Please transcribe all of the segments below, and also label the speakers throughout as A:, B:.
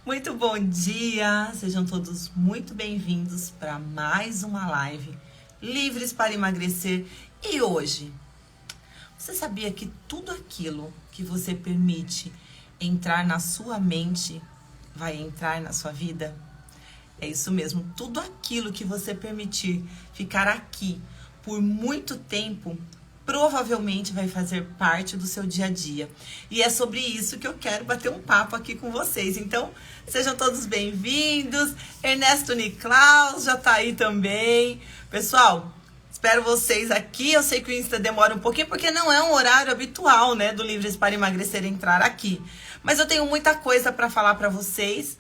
A: Muito bom dia, sejam todos muito bem-vindos para mais uma live Livres para Emagrecer. E hoje, você sabia que tudo aquilo que você permite entrar na sua mente vai entrar na sua vida? É isso mesmo, tudo aquilo que você permitir ficar aqui por muito tempo provavelmente vai fazer parte do seu dia a dia. E é sobre isso que eu quero bater um papo aqui com vocês. Então, sejam todos bem-vindos. Ernesto Niklaus já tá aí também. Pessoal, espero vocês aqui. Eu sei que o Insta demora um pouquinho, porque não é um horário habitual, né, do Livres para Emagrecer entrar aqui. Mas eu tenho muita coisa para falar para vocês.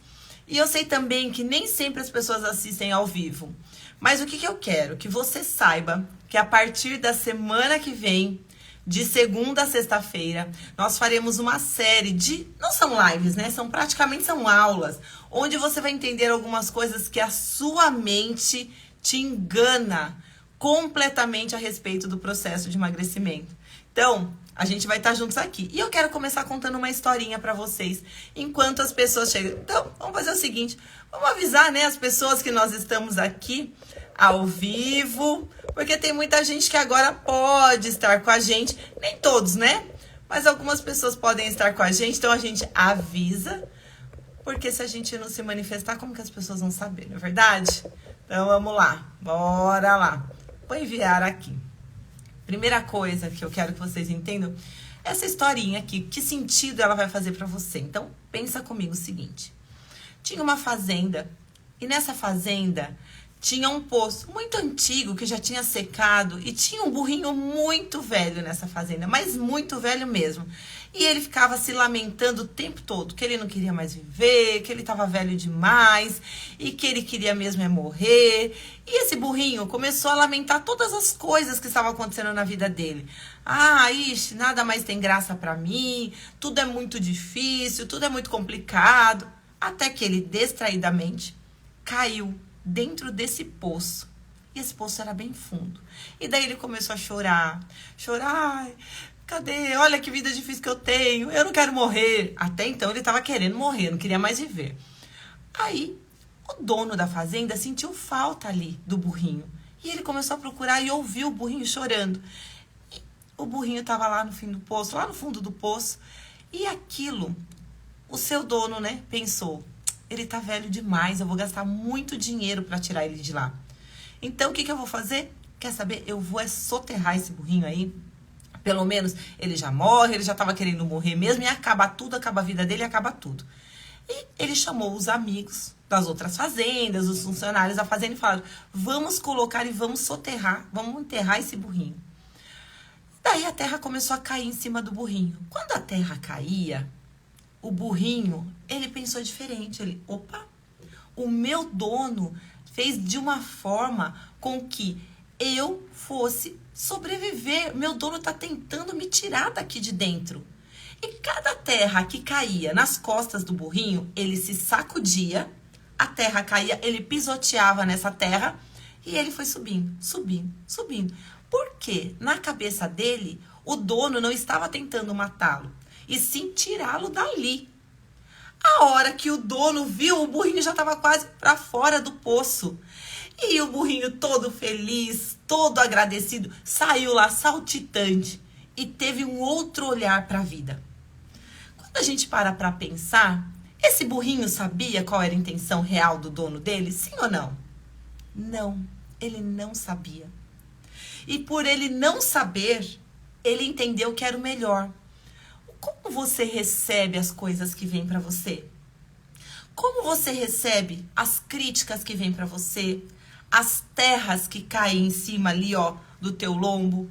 A: E eu sei também que nem sempre as pessoas assistem ao vivo. Mas o que eu quero? Que você saiba que a partir da semana que vem, de segunda a sexta-feira, nós faremos uma série de... Não são lives, né? São aulas, onde você vai entender algumas coisas que a sua mente te engana completamente a respeito do processo de emagrecimento. Então, a gente vai estar juntos aqui. E eu quero começar contando uma historinha pra vocês, enquanto as pessoas chegam. Então, vamos fazer o seguinte, vamos avisar, né, as pessoas que nós estamos aqui ao vivo, porque tem muita gente que agora pode estar com a gente, nem todos, né? Mas algumas pessoas podem estar com a gente, então a gente avisa, porque se a gente não se manifestar, como que as pessoas vão saber, não é verdade? Então, vamos lá, bora lá. Vou enviar aqui. Primeira coisa que eu quero que vocês entendam, essa historinha aqui, que sentido ela vai fazer pra você? Então, pensa comigo o seguinte. Tinha uma fazenda, e nessa fazenda tinha um poço muito antigo que já tinha secado, e tinha um burrinho muito velho nessa fazenda, mas muito velho mesmo. E ele ficava se lamentando o tempo todo, que ele não queria mais viver, que ele estava velho demais, e que ele queria mesmo é morrer. E esse burrinho começou a lamentar todas as coisas que estavam acontecendo na vida dele. Ah, ixi, nada mais tem graça pra mim, tudo é muito difícil, tudo é muito complicado. Até que ele, distraidamente, caiu dentro desse poço. E esse poço era bem fundo. E daí ele começou a chorar. Ai, cadê? Olha que vida difícil que eu tenho. Eu não quero morrer. Até então ele estava querendo morrer, não queria mais viver. Aí, o dono da fazenda sentiu falta ali do burrinho. E ele começou a procurar e ouviu o burrinho chorando. E o burrinho estava lá no fim do poço, lá no fundo do poço. E aquilo, o seu dono, né, pensou: ele tá velho demais, eu vou gastar muito dinheiro para tirar ele de lá. Então, o que eu vou fazer? Quer saber? Eu vou soterrar esse burrinho aí. Pelo menos ele já morre, ele já tava querendo morrer mesmo, e acaba tudo, acaba a vida dele, acaba tudo. E ele chamou os amigos das outras fazendas, os funcionários da fazenda, e falaram: vamos colocar e vamos soterrar, vamos enterrar esse burrinho. Daí a terra começou a cair em cima do burrinho. Quando a terra caía, o burrinho, ele pensou diferente. Ele, opa, o meu dono fez de uma forma com que eu fosse sobreviver. Meu dono tá tentando me tirar daqui de dentro. E cada terra que caía nas costas do burrinho, ele se sacudia, a terra caía, ele pisoteava nessa terra e ele foi subindo, subindo, subindo. Porque na cabeça dele, o dono não estava tentando matá-lo, e sim tirá-lo dali. A hora que o dono viu, o burrinho já estava quase para fora do poço. E o burrinho todo feliz, todo agradecido, saiu lá saltitante e teve um outro olhar para a vida. Quando a gente para pensar, esse burrinho sabia qual era a intenção real do dono dele? Sim ou não? Não, ele não sabia. E por ele não saber, ele entendeu que era o melhor. Como você recebe as coisas que vêm para você? Como você recebe as críticas que vêm para você? As terras que caem em cima ali, ó, do teu lombo?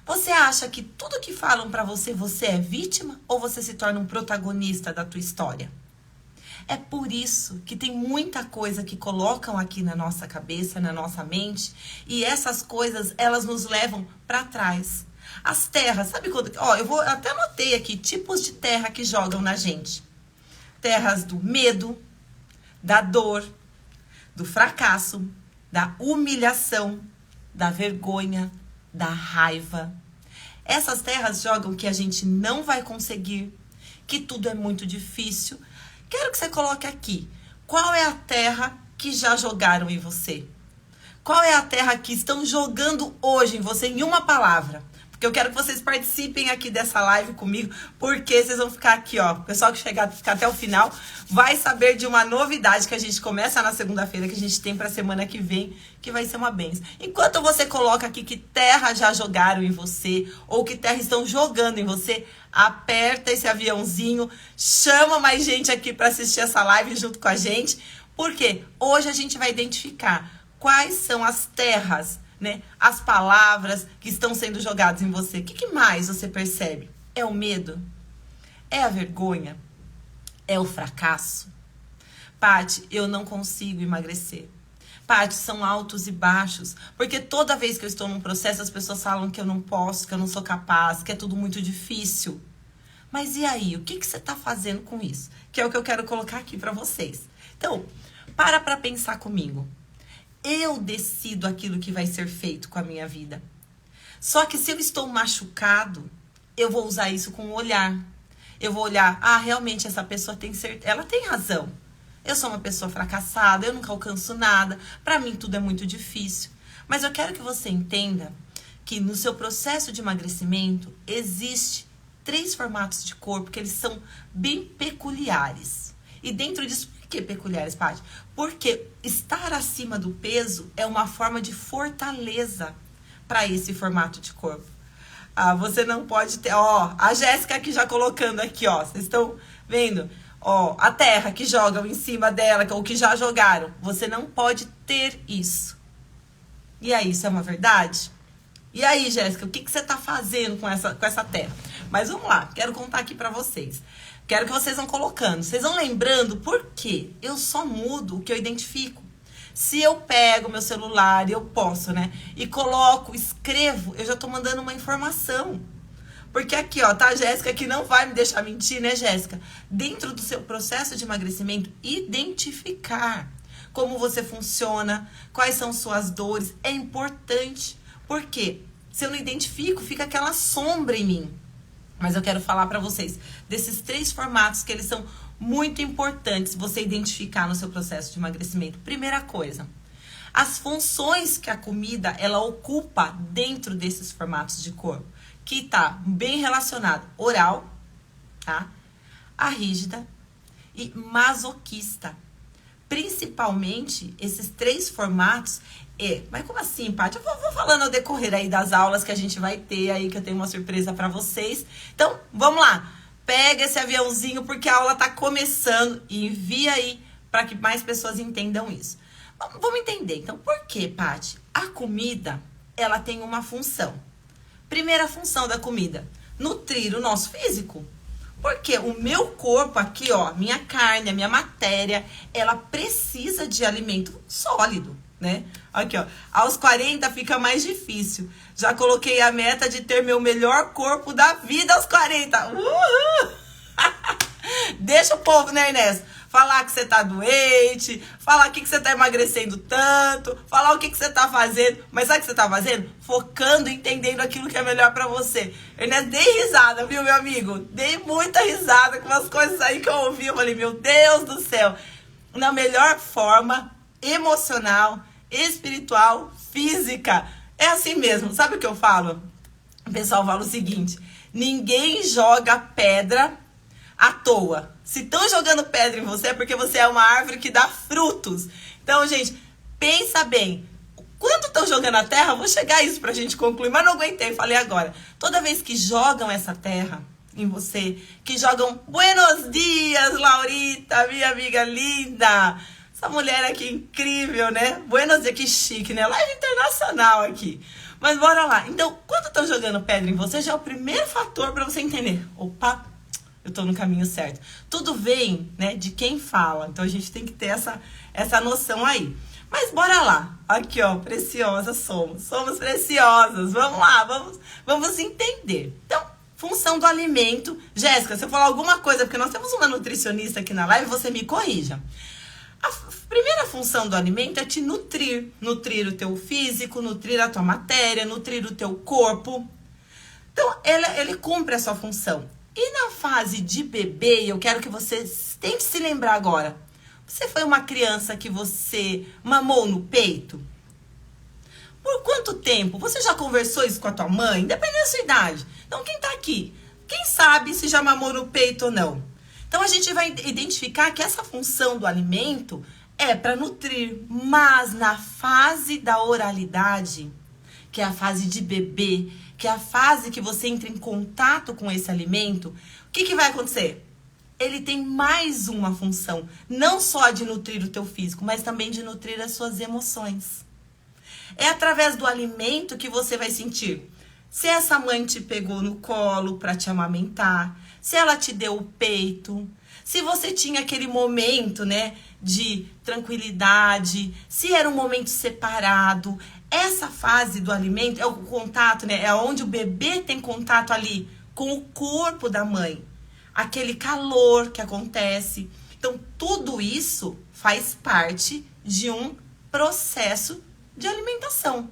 A: Você acha que tudo que falam para você, você é vítima? Ou você se torna um protagonista da tua história? É por isso que tem muita coisa que colocam aqui na nossa cabeça, na nossa mente, e essas coisas, elas nos levam para trás. As terras, sabe quando... Ó, eu até anotei aqui tipos de terra que jogam na gente. Terras do medo, da dor, do fracasso, da humilhação, da vergonha, da raiva. Essas terras jogam que a gente não vai conseguir, que tudo é muito difícil, Quero que você coloque aqui. Qual é a terra que já jogaram em você? Qual é a terra que estão jogando hoje em você em uma palavra? Porque eu quero que vocês participem aqui dessa live comigo, porque vocês vão ficar aqui, ó. O pessoal que ficar até o final vai saber de uma novidade que a gente começa na segunda-feira, que a gente tem para a semana que vem, que vai ser uma bênção. Enquanto você coloca aqui que terra já jogaram em você, ou que terra estão jogando em você, aperta esse aviãozinho, chama mais gente aqui para assistir essa live junto com a gente, porque hoje a gente vai identificar quais são as terras, né? As palavras que estão sendo jogadas em você. O que mais você percebe? É o medo? É a vergonha? É o fracasso? Paty, eu não consigo emagrecer. Paty, são altos e baixos. Porque toda vez que eu estou num processo, as pessoas falam que eu não posso, que eu não sou capaz, que é tudo muito difícil. Mas e aí? O que você está fazendo com isso? Que é o que eu quero colocar aqui para vocês. Então, para pensar comigo. Eu decido aquilo que vai ser feito com a minha vida. Só que se eu estou machucado, eu vou usar isso com o olhar. Eu vou olhar, realmente essa pessoa tem certeza, ela tem razão. Eu sou uma pessoa fracassada, eu nunca alcanço nada, para mim tudo é muito difícil. Mas eu quero que você entenda que no seu processo de emagrecimento existe 3 formatos de corpo que eles são bem peculiares. E dentro disso, por que peculiares, Paty? Porque estar acima do peso é uma forma de fortaleza para esse formato de corpo. Você não pode ter, a Jéssica aqui já colocando aqui, vocês estão vendo? A terra que jogam em cima dela, ou que já jogaram. Você não pode ter isso. E aí, isso é uma verdade? E aí, Jéssica, o que você está fazendo com essa terra? Mas vamos lá, quero contar aqui para vocês. Quero que vocês vão colocando. Vocês vão lembrando por quê? Eu só mudo o que eu identifico. Se eu pego meu celular, eu posso, né? E coloco, escrevo, eu já tô mandando uma informação. Porque aqui, tá a Jéssica que não vai me deixar mentir, né, Jéssica? Dentro do seu processo de emagrecimento, identificar como você funciona, quais são suas dores, é importante. Porque se eu não identifico, fica aquela sombra em mim. Mas eu quero falar para vocês desses 3 formatos que eles são muito importantes você identificar no seu processo de emagrecimento. Primeira coisa, as funções que a comida ela ocupa dentro desses formatos de corpo, que tá bem relacionado oral, tá? A rígida e masoquista. Principalmente esses 3 formatos. Mas como assim, Paty? Eu vou falando ao decorrer aí das aulas que a gente vai ter aí, que eu tenho uma surpresa pra vocês. Então, vamos lá. Pega esse aviãozinho, porque a aula tá começando e envia aí para que mais pessoas entendam isso. Vamos entender. Então, por que, Paty? A comida, ela tem uma função. Primeira função da comida, nutrir o nosso físico. Porque o meu corpo aqui, minha carne, a minha matéria, ela precisa de alimento sólido, né? Aqui, aos 40 fica mais difícil. Já coloquei a meta de ter meu melhor corpo da vida aos 40. Uhul! Deixa o povo, né, Ernesto? Falar que você tá doente, falar o que você tá emagrecendo tanto, falar o que você tá fazendo. Mas sabe o que você tá fazendo? Focando, entendendo aquilo que é melhor pra você. Ernesto, dei risada, viu, meu amigo? Dei muita risada com umas coisas aí que eu ouvi. Eu falei, meu Deus do céu. Na melhor forma, emocional, espiritual, física. É assim mesmo. Sabe o que eu falo? O pessoal fala o seguinte: ninguém joga pedra à toa. Se estão jogando pedra em você é porque você é uma árvore que dá frutos. Então, gente, pensa bem. Quando estão jogando a terra, vou chegar a isso pra gente concluir, mas não aguentei, falei agora. Toda vez que jogam essa terra em você, que jogam buenos dias, Laurita, minha amiga linda. Essa mulher aqui incrível, né? Buenos dias, que chique, né? Live internacional aqui. Mas bora lá. Então, quando estão jogando pedra em você, já é o primeiro fator para você entender. Opa, eu tô no caminho certo. Tudo vem, né, de quem fala. Então, a gente tem que ter essa noção aí. Mas bora lá. Aqui, preciosas somos. Somos preciosas. Vamos lá, vamos entender. Então, função do alimento. Jéssica, se eu falar alguma coisa, porque nós temos uma nutricionista aqui na live, você me corrija. A primeira função do alimento é te nutrir. Nutrir o teu físico, nutrir a tua matéria, nutrir o teu corpo. Então, ele cumpre a sua função. E na fase de bebê, eu quero que você tente se lembrar agora. Você foi uma criança que você mamou no peito? Por quanto tempo? Você já conversou isso com a tua mãe? Depende da sua idade. Então, quem tá aqui? Quem sabe se já mamou no peito ou não? Então, a gente vai identificar que essa função do alimento é para nutrir. Mas na fase da oralidade, que é a fase de bebê, que é a fase que você entra em contato com esse alimento, o que vai acontecer? Ele tem mais uma função, não só de nutrir o teu físico, mas também de nutrir as suas emoções. É através do alimento que você vai sentir se essa mãe te pegou no colo para te amamentar, se ela te deu o peito, se você tinha aquele momento, né, de tranquilidade, se era um momento separado. Essa fase do alimento é o contato, né, é onde o bebê tem contato ali com o corpo da mãe. Aquele calor que acontece. Então, tudo isso faz parte de um processo de alimentação.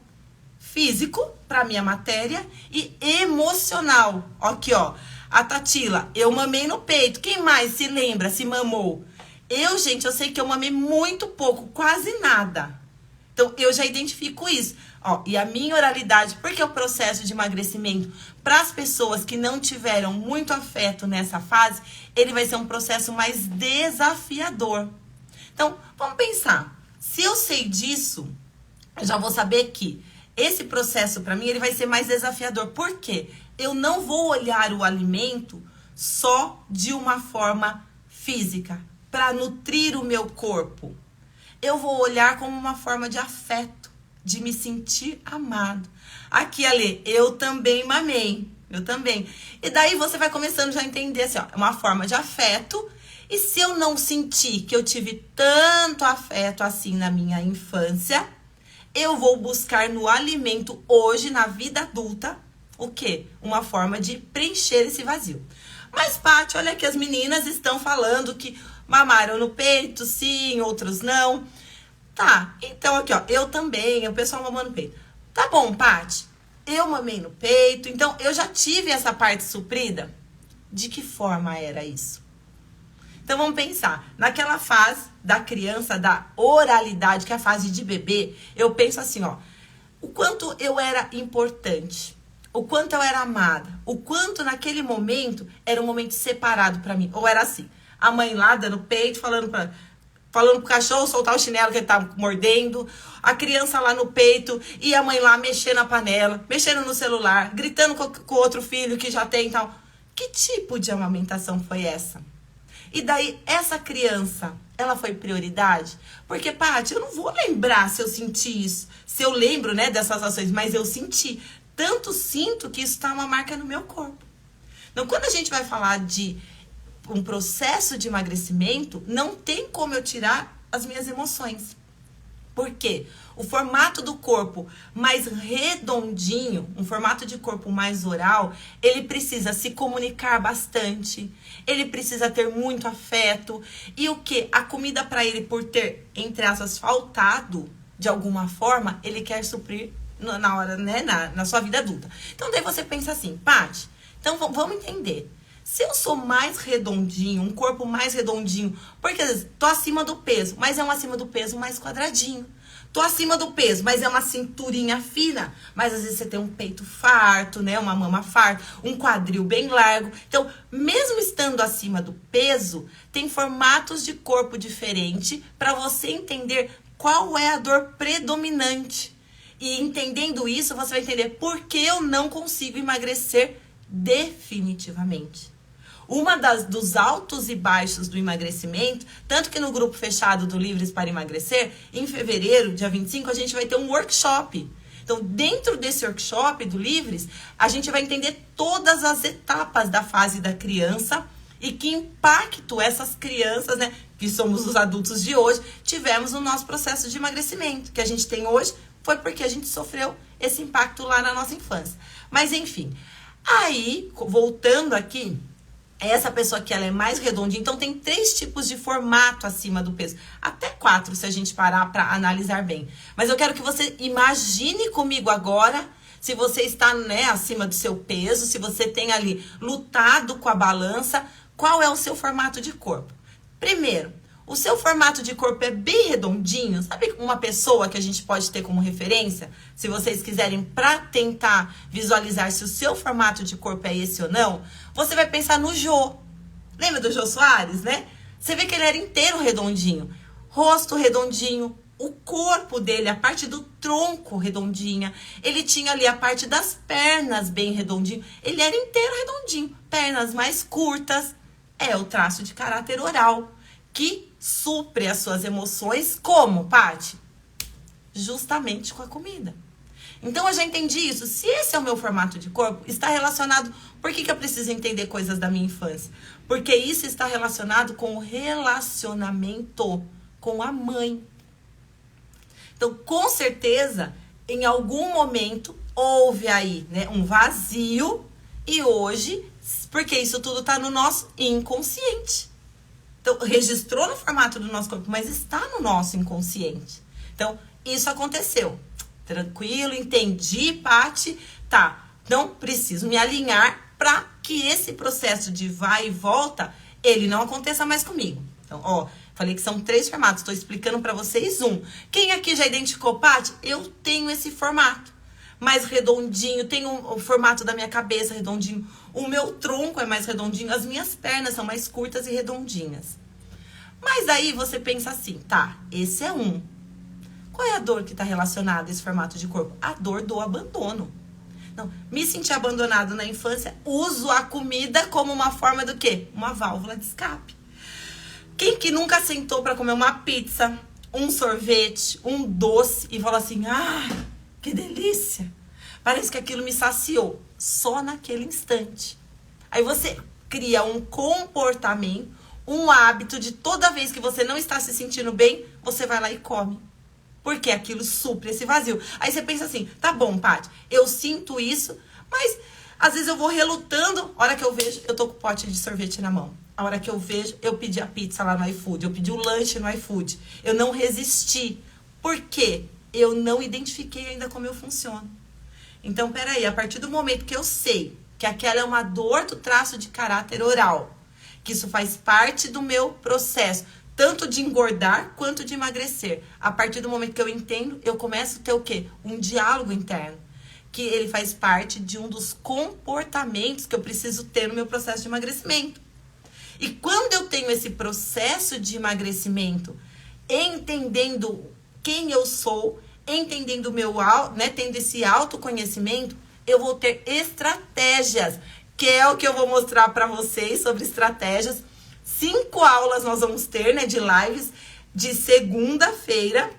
A: Físico, para minha matéria, e emocional. Aqui, ó. A Tatila, eu mamei no peito. Quem mais se lembra, se mamou? Gente, eu sei que eu mamei muito pouco, quase nada. Então, eu já identifico isso. Ó, e a minha oralidade, porque o processo de emagrecimento, para as pessoas que não tiveram muito afeto nessa fase, ele vai ser um processo mais desafiador. Então, vamos pensar. Se eu sei disso, eu já vou saber que esse processo, para mim, ele vai ser mais desafiador. Por quê? Eu não vou olhar o alimento só de uma forma física, para nutrir o meu corpo. Eu vou olhar como uma forma de afeto, de me sentir amado. Aqui, Ale, eu também mamei. Eu também. E daí você vai começando já a entender assim, ó, é uma forma de afeto. E se eu não sentir que eu tive tanto afeto assim na minha infância, eu vou buscar no alimento hoje, na vida adulta, o quê? Uma forma de preencher esse vazio. Mas, Paty, olha que as meninas estão falando que mamaram no peito, sim, outros não. Tá, então aqui, ó, eu também, o pessoal mamou no peito. Tá bom, Paty, eu mamei no peito, então eu já tive essa parte suprida. De que forma era isso? Então vamos pensar, naquela fase da criança, da oralidade, que é a fase de bebê, eu penso assim, ó, o quanto eu era importante, o quanto eu era amada, o quanto naquele momento era um momento separado pra mim, ou era assim, a mãe lá dando peito, falando pro cachorro soltar o chinelo que ele tá mordendo, a criança lá no peito e a mãe lá mexendo na panela, mexendo no celular, gritando com o outro filho que já tem e tal. Que tipo de amamentação foi essa? E daí, essa criança, ela foi prioridade? Porque, Paty, eu não vou lembrar se eu senti isso, se eu lembro, né, dessas ações, mas eu senti. Tanto sinto que isso tá uma marca no meu corpo. Então, quando a gente vai falar de um processo de emagrecimento, não tem como eu tirar as minhas emoções. Por quê? O formato do corpo mais redondinho, um formato de corpo mais oral, ele precisa se comunicar bastante, ele precisa ter muito afeto. E o quê? A comida para ele, por ter, entre aspas, faltado, de alguma forma, ele quer suprir na hora, né, na sua vida adulta. Então, daí você pensa assim, Paty, então vamos entender. Se eu sou mais redondinho, um corpo mais redondinho, porque às vezes tô acima do peso, mas é um acima do peso mais quadradinho. Tô acima do peso, mas é uma cinturinha fina, mas às vezes você tem um peito farto, né, uma mama farta, um quadril bem largo. Então, mesmo estando acima do peso, tem formatos de corpo diferente para você entender qual é a dor predominante. E entendendo isso, você vai entender por que eu não consigo emagrecer definitivamente. Uma dos altos e baixos do emagrecimento, tanto que no grupo fechado do Livres para Emagrecer, em fevereiro, dia 25, a gente vai ter um workshop. Então, dentro desse workshop do Livres, a gente vai entender todas as etapas da fase da criança e que impacto essas crianças, né, que somos os adultos de hoje, tivemos no nosso processo de emagrecimento. Que a gente tem hoje foi porque a gente sofreu esse impacto lá na nossa infância. Mas, enfim, aí, voltando aqui, essa pessoa aqui, ela é mais redondinha, então tem 3 tipos de formato acima do peso. Até 4, se a gente parar para analisar bem. Mas eu quero que você imagine comigo agora, se você está, né, acima do seu peso, se você tem ali lutado com a balança, qual é o seu formato de corpo? Primeiro, o seu formato de corpo é bem redondinho, sabe uma pessoa que a gente pode ter como referência? Se vocês quiserem para tentar visualizar se o seu formato de corpo é esse ou não, você vai pensar no Jô. Lembra do Jô Soares, né? Você vê que ele era inteiro redondinho, rosto redondinho, o corpo dele, a parte do tronco redondinha, ele tinha ali a parte das pernas bem redondinho, ele era inteiro redondinho, pernas mais curtas, é o traço de caráter oral, que supre as suas emoções como, Paty? Justamente com a comida. Então, eu já entendi isso. Se esse é o meu formato de corpo, está relacionado... Por que eu preciso entender coisas da minha infância? Porque isso está relacionado com o relacionamento com a mãe. Então, com certeza, em algum momento, houve aí, né, um vazio. E hoje, porque isso tudo está no nosso inconsciente. Então, registrou no formato do nosso corpo, mas está no nosso inconsciente. Então, isso aconteceu. Tranquilo, entendi, Paty. Tá, não preciso me alinhar para que esse processo de vai e volta, ele não aconteça mais comigo. Então, ó, falei que são 3 formatos, estou explicando para vocês um. Quem aqui já identificou, Paty? Eu tenho esse formato. Mais redondinho, tenho o formato da minha cabeça redondinho. O meu tronco é mais redondinho, as minhas pernas são mais curtas e redondinhas. Mas aí você pensa assim, tá, esse é um. Qual é a dor que está relacionada a esse formato de corpo? A dor do abandono. Não, me senti abandonado na infância, uso a comida como uma forma do quê? Uma válvula de escape. Quem que nunca sentou para comer uma pizza, um sorvete, um doce e falou assim, que delícia. Parece que aquilo me saciou só naquele instante. Aí você cria um comportamento, um hábito de toda vez que você não está se sentindo bem, você vai lá e come. Porque aquilo supre esse vazio. Aí você pensa assim, tá bom, Paty, eu sinto isso, mas às vezes eu vou relutando. A hora que eu vejo, eu tô com o pote de sorvete na mão. A hora que eu vejo, eu pedi a pizza lá no iFood, eu pedi o lanche no iFood. Eu não resisti. Por quê? Eu não identifiquei ainda como eu funciono. Então, peraí, a partir do momento que eu sei que aquela é uma dor do traço de caráter oral, que isso faz parte do meu processo, tanto de engordar quanto de emagrecer. A partir do momento que eu entendo, eu começo a ter o quê? Um diálogo interno. Que ele faz parte de um dos comportamentos que eu preciso ter no meu processo de emagrecimento. E quando eu tenho esse processo de emagrecimento, entendendo quem eu sou, entendendo o meu, né, tendo esse autoconhecimento, eu vou ter estratégias, que é o que eu vou mostrar para vocês sobre estratégias. 5 aulas nós vamos ter, né, de lives, de segunda-feira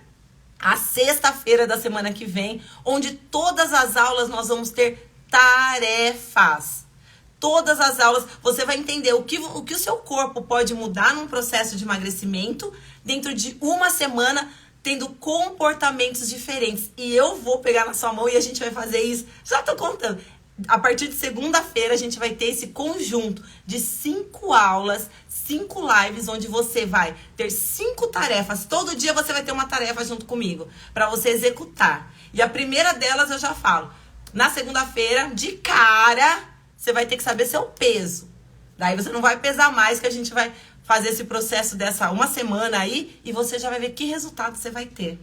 A: a sexta-feira da semana que vem, onde todas as aulas nós vamos ter tarefas. Todas as aulas, você vai entender o que o seu corpo pode mudar num processo de emagrecimento dentro de uma semana, tendo comportamentos diferentes. E eu vou pegar na sua mão e a gente vai fazer isso. Já tô contando. A partir de segunda-feira, a gente vai ter esse conjunto de 5 aulas, 5 lives, onde você vai ter 5 tarefas. Todo dia você vai ter uma tarefa junto comigo, para você executar. E a primeira delas eu já falo. Na segunda-feira, de cara, você vai ter que saber seu peso. Daí você não vai pesar mais, que a gente vai fazer esse processo dessa uma semana aí, e você já vai ver que resultado você vai ter.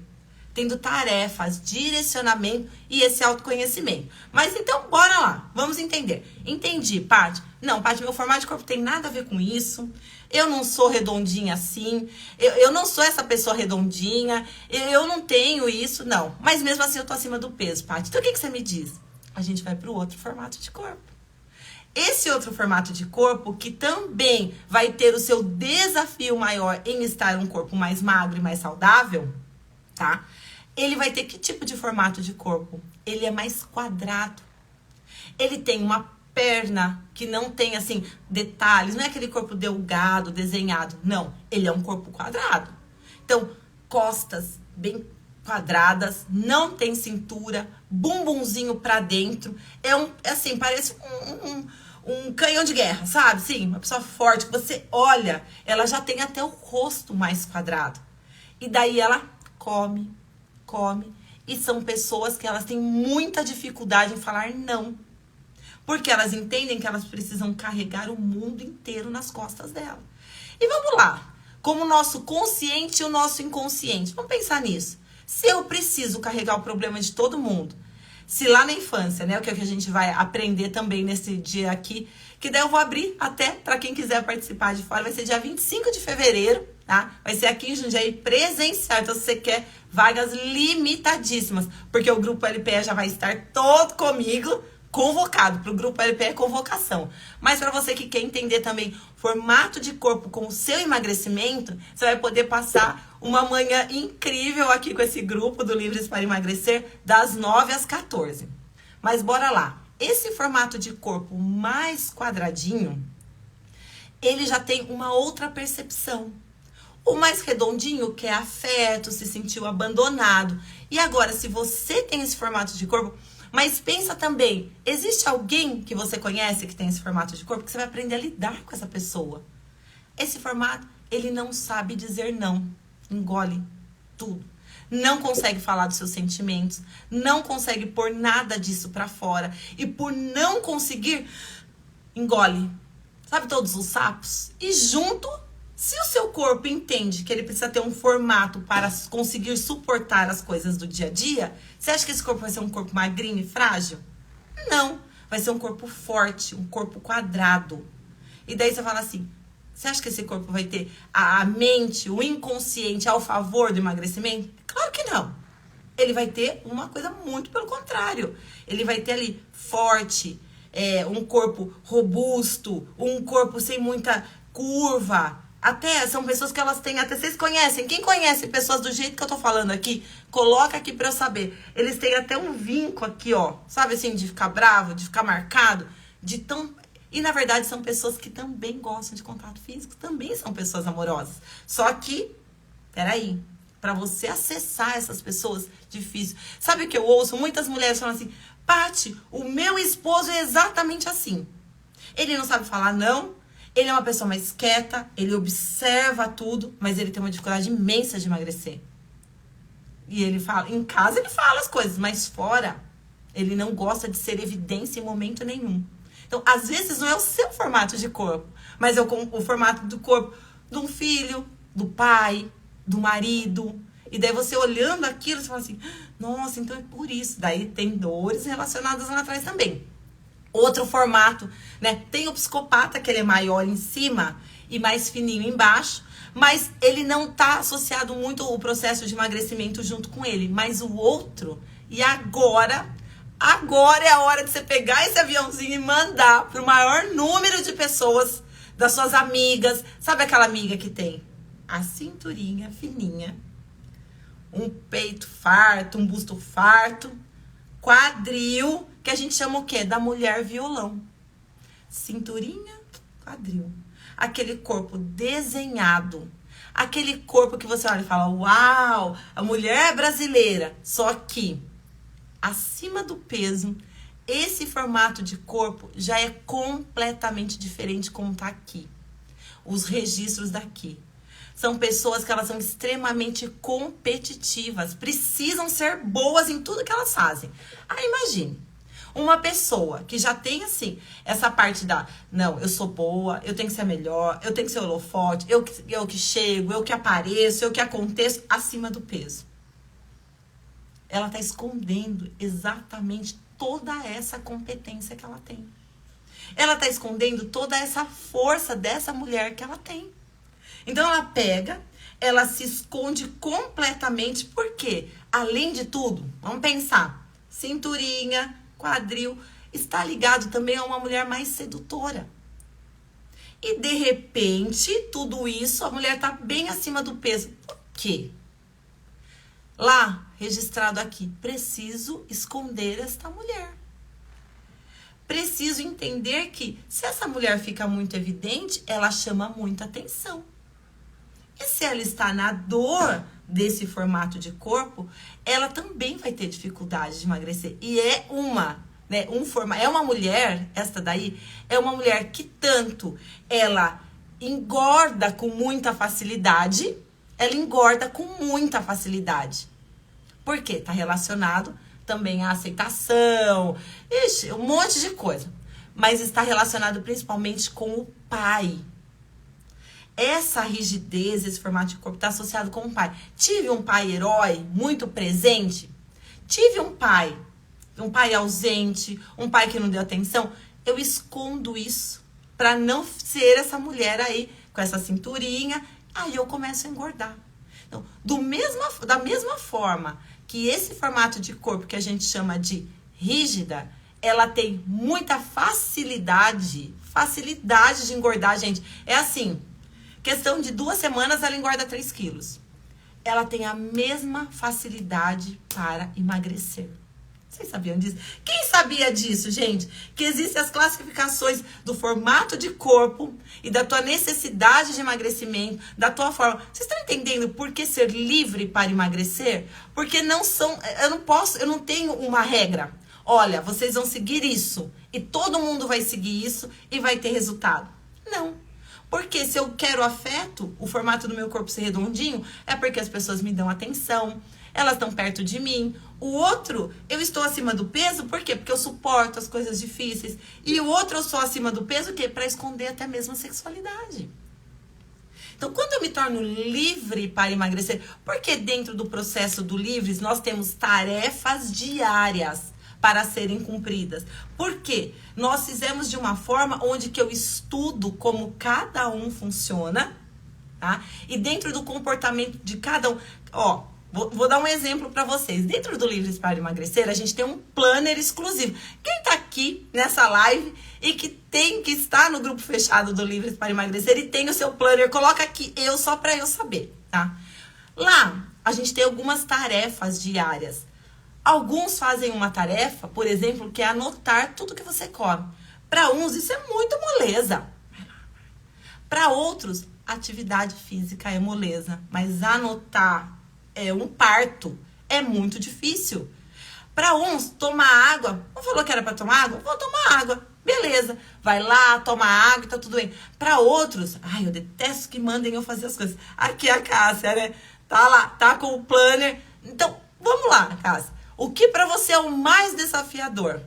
A: Tendo tarefas, direcionamento e esse autoconhecimento. Mas então, bora lá. Vamos entender. Entendi, Paty? Não, Paty, meu formato de corpo tem nada a ver com isso. Eu não sou redondinha assim. Eu não sou essa pessoa redondinha. Eu não tenho isso, não. Mas mesmo assim eu tô acima do peso, Paty. Então o que você me diz? A gente vai pro outro formato de corpo. Esse outro formato de corpo, que também vai ter o seu desafio maior em estar um corpo mais magro e mais saudável, tá? Ele vai ter que tipo de formato de corpo? Ele é mais quadrado. Ele tem uma perna que não tem, assim, detalhes. Não é aquele corpo delgado, desenhado. Não, ele é um corpo quadrado. Então, costas bem quadradas, não tem cintura, bumbumzinho pra dentro. Assim, parece um canhão de guerra, sabe? Sim, uma pessoa forte, que você olha, ela já tem até o rosto mais quadrado. E daí ela come. E são pessoas que elas têm muita dificuldade em falar não. Porque elas entendem que elas precisam carregar o mundo inteiro nas costas dela. E vamos lá. Como o nosso consciente e o nosso inconsciente. Vamos pensar nisso. Se eu preciso carregar o problema de todo mundo, se lá na infância, né, o que a gente vai aprender também nesse dia aqui, que daí eu vou abrir até para quem quiser participar de fora, vai ser dia 25 de fevereiro, tá? Vai ser aqui em Jundiaí presencial, então se você quer vagas limitadíssimas, porque o Grupo LPE já vai estar todo comigo, convocado. Para o Grupo LPE é convocação. Mas para você que quer entender também formato de corpo com o seu emagrecimento, você vai poder passar uma manhã incrível aqui com esse grupo do Livres para Emagrecer, das 9 às 14. Mas bora lá. Esse formato de corpo mais quadradinho, ele já tem uma outra percepção. O mais redondinho quer afeto, se sentiu abandonado. E agora, se você tem esse formato de corpo, mas pensa também, existe alguém que você conhece que tem esse formato de corpo que você vai aprender a lidar com essa pessoa. Esse formato, ele não sabe dizer não. Engole tudo. Não consegue falar dos seus sentimentos, não consegue pôr nada disso pra fora. E por não conseguir, engole. Sabe todos os sapos? E junto, se o seu corpo entende que ele precisa ter um formato para conseguir suportar as coisas do dia a dia, você acha que esse corpo vai ser um corpo magrinho e frágil? Não. Vai ser um corpo forte, um corpo quadrado. E daí você fala assim, você acha que esse corpo vai ter a mente, o inconsciente ao favor do emagrecimento? Claro que não. Ele vai ter uma coisa muito pelo contrário. Ele vai ter ali forte, um corpo robusto, um corpo sem muita curva. Até são pessoas que elas têm, até vocês conhecem. Quem conhece pessoas do jeito que eu tô falando aqui, coloca aqui pra eu saber. Eles têm até um vinco aqui, ó. Sabe assim, de ficar bravo, de ficar marcado, de tão... E, na verdade, são pessoas que também gostam de contato físico, também são pessoas amorosas. Só que, peraí, pra você acessar essas pessoas, difícil. Sabe o que eu ouço? Muitas mulheres falam assim, Paty, o meu esposo é exatamente assim. Ele não sabe falar não, ele é uma pessoa mais quieta, ele observa tudo, mas ele tem uma dificuldade imensa de emagrecer. E ele fala, em casa ele fala as coisas, mas fora, ele não gosta de ser evidência em momento nenhum. Então, às vezes, não é o seu formato de corpo, mas é o formato do corpo de um filho, do pai, do marido. E daí você olhando aquilo, você fala assim, nossa, então é por isso. Daí tem dores relacionadas lá atrás também. Outro formato, né? Tem o psicopata, que ele é maior em cima e mais fininho embaixo, mas ele não tá associado muito ao processo de emagrecimento junto com ele. Mas o outro, e agora é a hora de você pegar esse aviãozinho e mandar para o maior número de pessoas, das suas amigas. Sabe aquela amiga que tem a cinturinha fininha, um peito farto, um busto farto, quadril, que a gente chama o quê? Da mulher violão. Cinturinha, quadril. Aquele corpo desenhado. Aquele corpo que você olha e fala, uau, a mulher brasileira. Só que acima do peso, esse formato de corpo já é completamente diferente como tá aqui. Os registros daqui. São pessoas que elas são extremamente competitivas, precisam ser boas em tudo que elas fazem. Aí imagine, uma pessoa que já tem assim, essa parte da, não, eu sou boa, eu tenho que ser melhor, eu tenho que ser holofote, eu que chego, eu que apareço, eu que aconteço, acima do peso. Ela está escondendo exatamente toda essa competência que ela tem. Ela está escondendo toda essa força dessa mulher que ela tem. Então ela pega, ela se esconde completamente, porque, além de tudo, vamos pensar, cinturinha, quadril, está ligado também a uma mulher mais sedutora. E de repente, tudo isso, a mulher está bem acima do peso. Por quê? Lá, registrado aqui, preciso esconder esta mulher. Preciso entender que, se essa mulher fica muito evidente, ela chama muita atenção. E se ela está na dor desse formato de corpo, ela também vai ter dificuldade de emagrecer. E é uma mulher, esta daí, é uma mulher que tanto ela engorda com muita facilidade, Por quê? Está relacionado também à aceitação, ixi, um monte de coisa. Mas está relacionado principalmente com o pai. Essa rigidez, esse formato de corpo está associado com o pai. Tive um pai herói, muito presente. Tive um pai ausente, um pai que não deu atenção. Eu escondo isso para não ser essa mulher aí com essa cinturinha. Aí eu começo a engordar. Então, da mesma forma que esse formato de corpo que a gente chama de rígida, ela tem muita facilidade de engordar, gente. É assim, questão de 2 semanas ela engorda 3 quilos. Ela tem a mesma facilidade para emagrecer. Vocês sabiam disso? Quem sabia disso, gente? Que existem as classificações do formato de corpo e da tua necessidade de emagrecimento, da tua forma. Vocês estão entendendo por que ser livre para emagrecer? Porque eu não tenho uma regra. Olha, vocês vão seguir isso e todo mundo vai seguir isso e vai ter resultado. Não. Porque se eu quero afeto, o formato do meu corpo ser redondinho, é porque as pessoas me dão atenção, elas estão perto de mim. O outro, eu estou acima do peso, por quê? Porque eu suporto as coisas difíceis. E o outro, eu sou acima do peso, o quê? Para esconder até mesmo a sexualidade. Então, quando eu me torno livre para emagrecer, porque dentro do processo do Livres, nós temos tarefas diárias para serem cumpridas. Por quê? Nós fizemos de uma forma onde que eu estudo como cada um funciona, tá? E dentro do comportamento de cada um, ó, vou dar um exemplo para vocês. Dentro do Livres para Emagrecer, a gente tem um planner exclusivo. Quem tá aqui nessa live e que está no grupo fechado do Livres para Emagrecer e tem o seu planner, coloca aqui só para eu saber, tá? Lá, a gente tem algumas tarefas diárias. Alguns fazem uma tarefa, por exemplo, que é anotar tudo que você come. Para uns, isso é muito moleza. Para outros, atividade física é moleza. Mas anotar é um parto. É muito difícil. Para uns, tomar água. Não falou que era para tomar água? Vou tomar água. Beleza. Vai lá, toma água e tá tudo bem. Para outros, eu detesto que mandem eu fazer as coisas. Aqui a Cássia, né? Tá lá, tá com o planner. Então, vamos lá, Cássia. O que para você é o mais desafiador?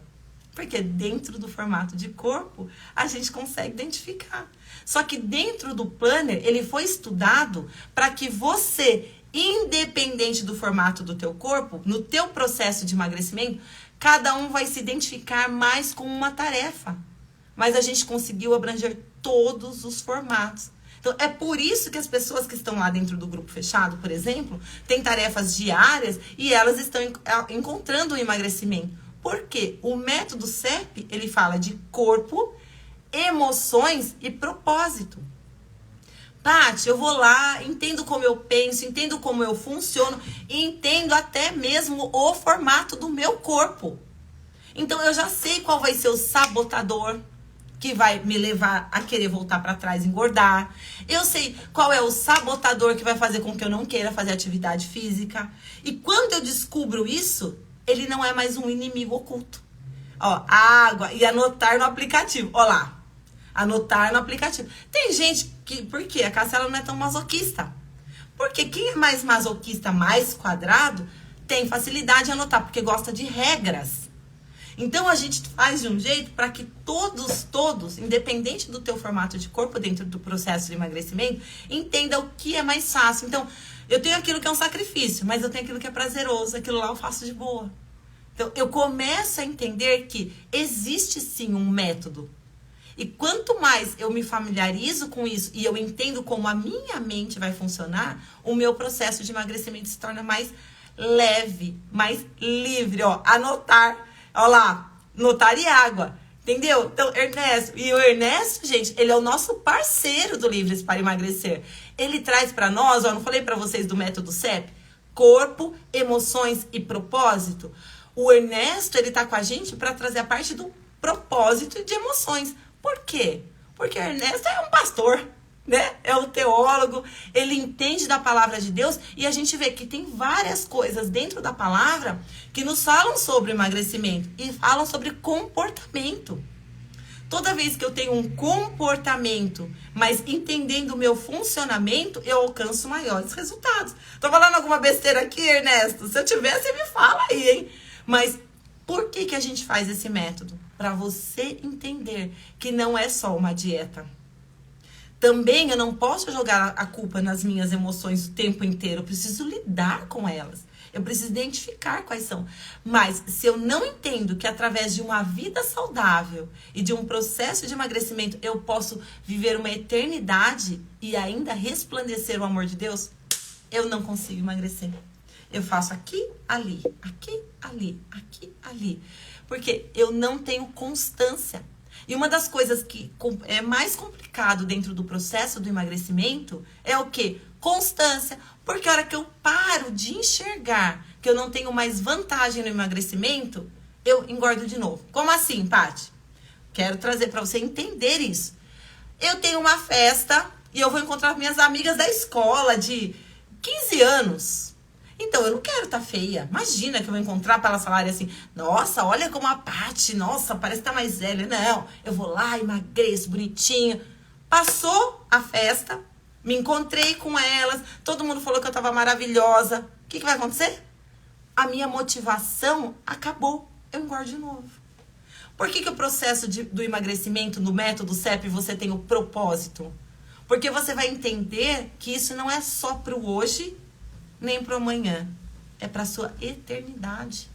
A: Porque dentro do formato de corpo, a gente consegue identificar. Só que dentro do planner, ele foi estudado para que você, independente do formato do teu corpo, no teu processo de emagrecimento, cada um vai se identificar mais com uma tarefa. Mas a gente conseguiu abranger todos os formatos. Então, é por isso que as pessoas que estão lá dentro do grupo fechado, por exemplo, têm tarefas diárias e elas estão encontrando o emagrecimento. Por quê? O método CEP, ele fala de corpo, emoções e propósito. Tati, eu vou lá, entendo como eu penso, entendo como eu funciono, e entendo até mesmo o formato do meu corpo. Então, eu já sei qual vai ser o sabotador que vai me levar a querer voltar para trás e engordar. Eu sei qual é o sabotador que vai fazer com que eu não queira fazer atividade física. E quando eu descubro isso, ele não é mais um inimigo oculto. Ó, água e anotar no aplicativo. Ó lá, anotar no aplicativo. Tem gente que, por quê? A Cássia não é tão masoquista. Porque quem é mais masoquista, mais quadrado, tem facilidade de anotar, porque gosta de regras. Então, a gente faz de um jeito para que todos, independente do teu formato de corpo dentro do processo de emagrecimento, entenda o que é mais fácil. Então, eu tenho aquilo que é um sacrifício, mas eu tenho aquilo que é prazeroso, aquilo lá eu faço de boa. Então, eu começo a entender que existe sim um método. E quanto mais eu me familiarizo com isso e eu entendo como a minha mente vai funcionar, o meu processo de emagrecimento se torna mais leve, mais livre. Ó, anotar. Olha lá, notar e água, entendeu? Então, Ernesto, e o Ernesto, gente, ele é o nosso parceiro do Livres para Emagrecer. Ele traz para nós, ó, não falei para vocês do método CEP? Corpo, emoções e propósito. O Ernesto, ele tá com a gente para trazer a parte do propósito e de emoções. Por quê? Porque o Ernesto é um pastor, né? É um teólogo, ele entende da palavra de Deus e a gente vê que tem várias coisas dentro da palavra que nos falam sobre emagrecimento e falam sobre comportamento. Toda vez que eu tenho um comportamento, mas entendendo o meu funcionamento, eu alcanço maiores resultados. Tô falando alguma besteira aqui, Ernesto? Se eu tiver, você me fala aí, hein? Mas por que a gente faz esse método? Para você entender que não é só uma dieta. Também eu não posso jogar a culpa nas minhas emoções o tempo inteiro. Eu preciso lidar com elas. Eu preciso identificar quais são. Mas se eu não entendo que através de uma vida saudável e de um processo de emagrecimento eu posso viver uma eternidade e ainda resplandecer o amor de Deus, eu não consigo emagrecer. Eu faço aqui, ali, aqui, ali, aqui, ali. Porque eu não tenho constância. E uma das coisas que é mais complicado dentro do processo do emagrecimento é o quê? Constância. Porque a hora que eu paro de enxergar que eu não tenho mais vantagem no emagrecimento, eu engordo de novo. Como assim, Paty? Quero trazer para você entender isso. Eu tenho uma festa e eu vou encontrar minhas amigas da escola de 15 anos. Então, eu não quero estar feia. Imagina que eu vou encontrar para elas falarem assim, nossa, olha como a Paty, nossa, parece que tá mais velha. Não, eu vou lá, emagreço, bonitinha. Passou a festa, me encontrei com elas, todo mundo falou que eu tava maravilhosa. O que vai acontecer? A minha motivação acabou. Eu engordo de novo. Por que o processo do emagrecimento, no método CEP, você tem o propósito? Porque você vai entender que isso não é só pro hoje, nem para amanhã. É para sua eternidade.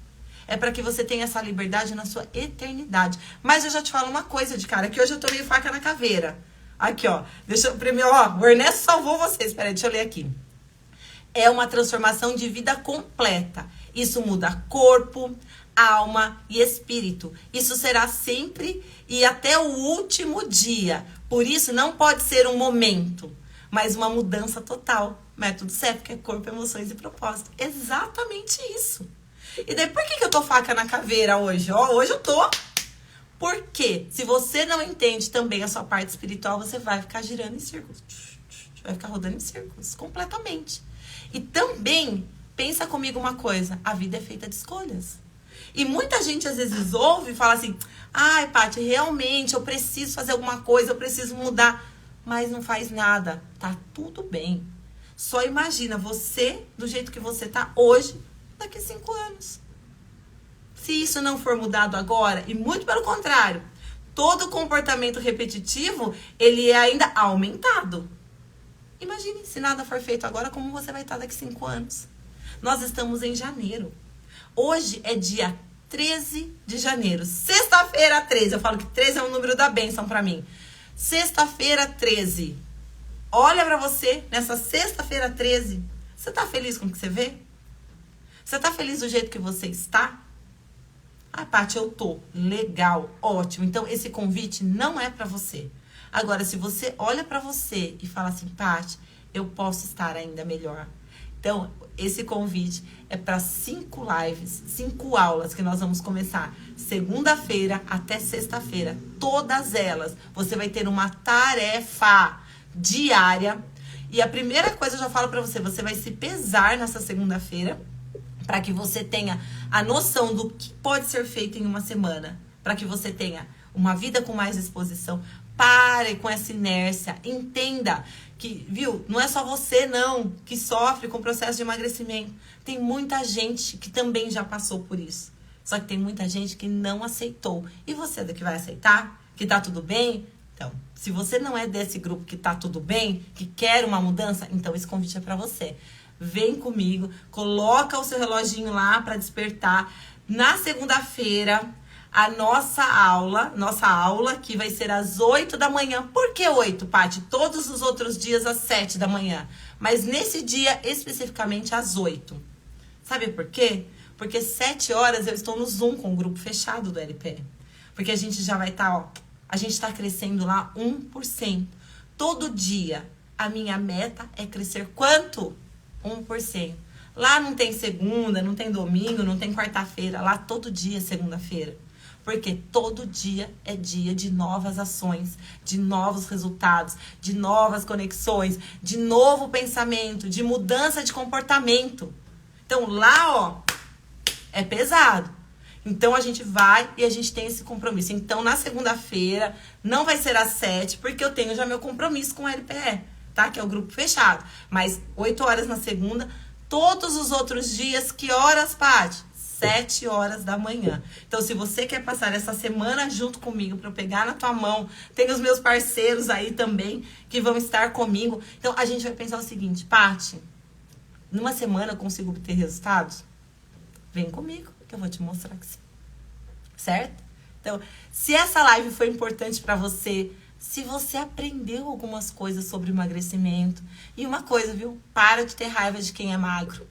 A: É para que você tenha essa liberdade na sua eternidade. Mas eu já te falo uma coisa de cara, que hoje eu tô meio faca na caveira. Aqui, ó. Deixa eu primeiro, ó, o Ernesto salvou vocês. Peraí, deixa eu ler aqui. É uma transformação de vida completa. Isso muda corpo, alma e espírito. Isso será sempre e até o último dia. Por isso não pode ser um momento, mas uma mudança total. Método CEP, que é corpo, emoções e propósito. Exatamente isso. E daí, por que eu tô faca na caveira hoje? Ó, hoje eu tô. Porque se você não entende também a sua parte espiritual, você vai ficar girando em círculos. Vai ficar rodando em círculos, completamente. E também, pensa comigo uma coisa, a vida é feita de escolhas. E muita gente às vezes ouve e fala assim, ai, Paty, realmente eu preciso fazer alguma coisa, eu preciso mudar. Mas não faz nada, tá tudo bem. Só imagina você do jeito que você tá hoje, daqui a 5 anos. Se isso não for mudado agora, e muito pelo contrário, todo comportamento repetitivo, ele é ainda aumentado. Imagine, se nada for feito agora, como você vai estar daqui a 5 anos. Nós estamos em janeiro. Hoje é dia 13 de janeiro. Sexta-feira 13. Eu falo que 13 é um número da bênção pra mim. Sexta-feira 13. Olha pra você, nessa sexta-feira 13. Você tá feliz com o que você vê? Você tá feliz do jeito que você está? Ah, Paty, eu tô. Legal, ótimo. Então, esse convite não é pra você. Agora, se você olha pra você e fala assim, Paty, eu posso estar ainda melhor. Então, esse convite é para 5 lives, 5 aulas que nós vamos começar segunda-feira até sexta-feira. Todas elas, você vai ter uma tarefa diária. E a primeira coisa eu já falo para você, você vai se pesar nessa segunda-feira para que você tenha a noção do que pode ser feito em uma semana, para que você tenha uma vida com mais disposição. Pare com essa inércia, entenda que, viu, não é só você não que sofre com o processo de emagrecimento. Tem muita gente que também já passou por isso. Só que tem muita gente que não aceitou. E você é do que vai aceitar? Que tá tudo bem? Então, se você não é desse grupo que tá tudo bem, que quer uma mudança, então esse convite é pra você. Vem comigo, coloca o seu reloginho lá pra despertar. Na segunda-feira, a nossa aula, que vai ser às 8 da manhã. Por que 8, Paty? Todos os outros dias às 7 da manhã. Mas nesse dia, especificamente às 8. Sabe por quê? Porque 7 horas eu estou no Zoom com o grupo fechado do LP. Porque a gente já vai estar, ó, a gente está crescendo lá 1%. Todo dia, a minha meta é crescer quanto? 1%. Lá não tem segunda, não tem domingo, não tem quarta-feira. Lá todo dia é segunda-feira. Porque todo dia é dia de novas ações, de novos resultados, de novas conexões, de novo pensamento, de mudança de comportamento. Então lá, ó, é pesado. Então, a gente vai e a gente tem esse compromisso. Então, na segunda-feira, não vai ser às 7, porque eu tenho já meu compromisso com o LPE, tá? Que é o grupo fechado. Mas 8 horas na segunda, todos os outros dias, que horas, Paty? 7 horas da manhã. Então, se você quer passar essa semana junto comigo para eu pegar na tua mão, tem os meus parceiros aí também que vão estar comigo. Então, a gente vai pensar o seguinte, Paty, numa semana eu consigo obter resultados? Vem comigo, que eu vou te mostrar que sim. Certo? Então, se essa live foi importante para você, se você aprendeu algumas coisas sobre emagrecimento, e uma coisa, viu? Para de ter raiva de quem é magro.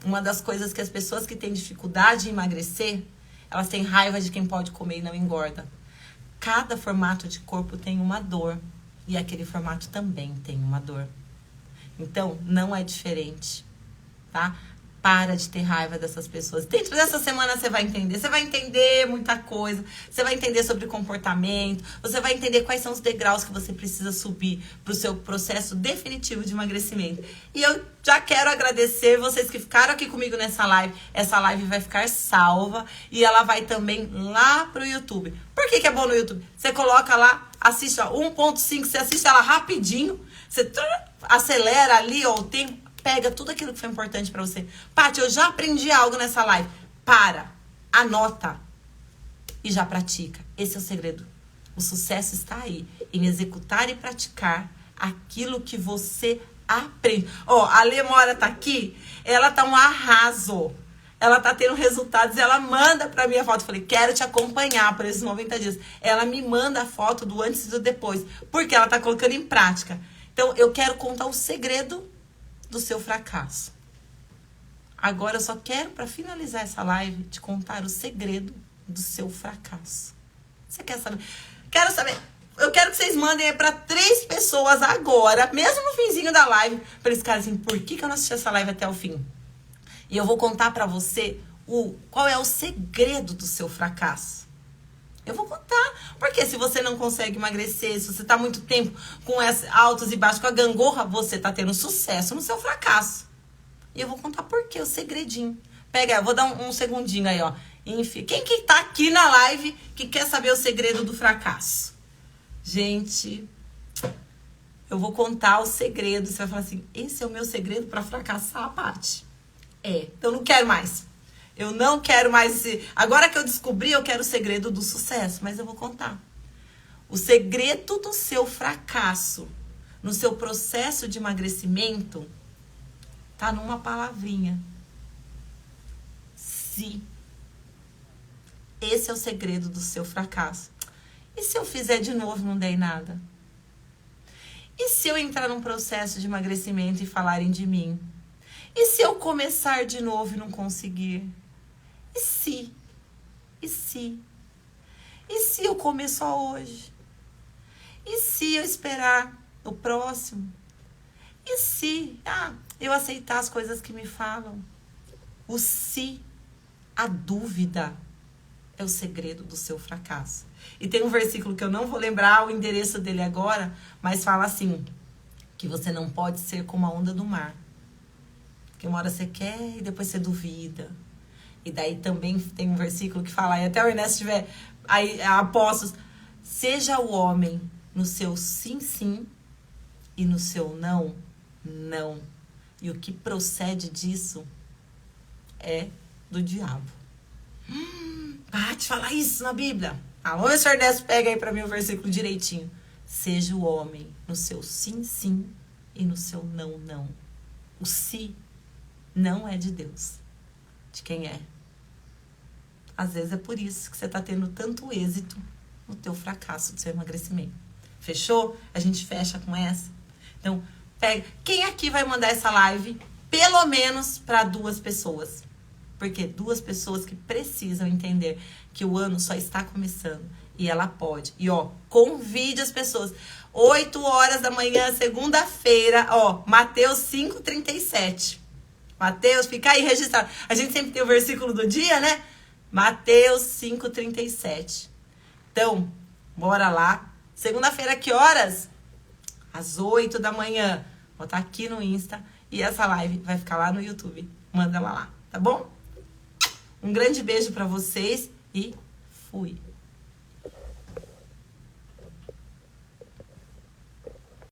A: Uma das coisas que as pessoas que têm dificuldade em emagrecer, elas têm raiva de quem pode comer e não engorda. Cada formato de corpo tem uma dor. E aquele formato também tem uma dor. Então, não é diferente, tá? Para de ter raiva dessas pessoas. Dentro dessa semana você vai entender. Você vai entender muita coisa. Você vai entender sobre comportamento. Você vai entender quais são os degraus que você precisa subir para o seu processo definitivo de emagrecimento. E eu já quero agradecer vocês que ficaram aqui comigo nessa live. Essa live vai ficar salva e ela vai também lá pro YouTube. Por que é bom no YouTube? Você coloca lá, assiste ó, 1.5, você assiste ela rapidinho. Você acelera ali ó, o tempo. Pega tudo aquilo que foi importante pra você. Paty, eu já aprendi algo nessa live. Para, anota e já pratica. Esse é o segredo. O sucesso está aí, em executar e praticar aquilo que você aprende. Ó, a Lê Mora tá aqui, ela tá um arraso. Ela tá tendo resultados, ela manda pra mim a foto. Eu falei, quero te acompanhar por esses 90 dias. Ela me manda a foto do antes e do depois, porque ela tá colocando em prática. Então, eu quero contar o segredo do seu fracasso. Agora eu só quero, para finalizar essa live, te contar o segredo do seu fracasso. Você quer saber? Quero saber. Eu quero que vocês mandem aí para 3 pessoas agora, mesmo no finzinho da live, para eles ficarem assim, por que eu não assisti essa live até o fim? E eu vou contar para você qual é o segredo do seu fracasso. Eu vou contar, porque se você não consegue emagrecer, se você tá muito tempo com altos e baixos, com a gangorra, você tá tendo sucesso no seu fracasso. E eu vou contar por quê, o segredinho. Pega, eu vou dar um segundinho aí, ó. Enfim, quem que tá aqui na live que quer saber o segredo do fracasso? Gente, eu vou contar o segredo. Você vai falar assim, esse é o meu segredo pra fracassar, Paty. Então eu não quero mais. Eu não quero mais esse... Agora que eu descobri, eu quero o segredo do sucesso. Mas eu vou contar. O segredo do seu fracasso no seu processo de emagrecimento tá numa palavrinha. Se. Esse é o segredo do seu fracasso. E se eu fizer de novo e não der nada? E se eu entrar num processo de emagrecimento e falarem de mim? E se eu começar de novo e não conseguir? E se? E se? E se eu comer só hoje? E se eu esperar o próximo? E se eu aceitar as coisas que me falam? O se, a dúvida, é o segredo do seu fracasso. E tem um versículo que eu não vou lembrar o endereço dele agora, mas fala assim, que você não pode ser como a onda do mar. Que uma hora você quer e depois você duvida. E daí também tem um versículo que fala, e até o Ernesto tiver aí, apóstolos, seja o homem no seu sim, sim, e no seu não, não. E o que procede disso é do diabo. Paty, fala isso na Bíblia. Vamos ver se o Ernesto pega aí pra mim o versículo direitinho. Seja o homem no seu sim, sim, e no seu não, não. O se não é de Deus. De quem é? Às vezes é por isso que você tá tendo tanto êxito no teu fracasso do seu emagrecimento. Fechou? A gente fecha com essa. Então, pega. Quem aqui vai mandar essa live pelo menos para 2 pessoas? Porque 2 pessoas que precisam entender que o ano só está começando e ela pode. E ó, convide as pessoas. 8 horas da manhã, segunda-feira, ó, Mateus 5:37. Mateus, fica aí registrado. A gente sempre tem o versículo do dia, né? Mateus 5:37. Então, bora lá. Segunda-feira, que horas? Às 8 da manhã. Vou botar aqui no Insta. E essa live vai ficar lá no YouTube. Manda ela lá, tá bom? Um grande beijo para vocês e fui!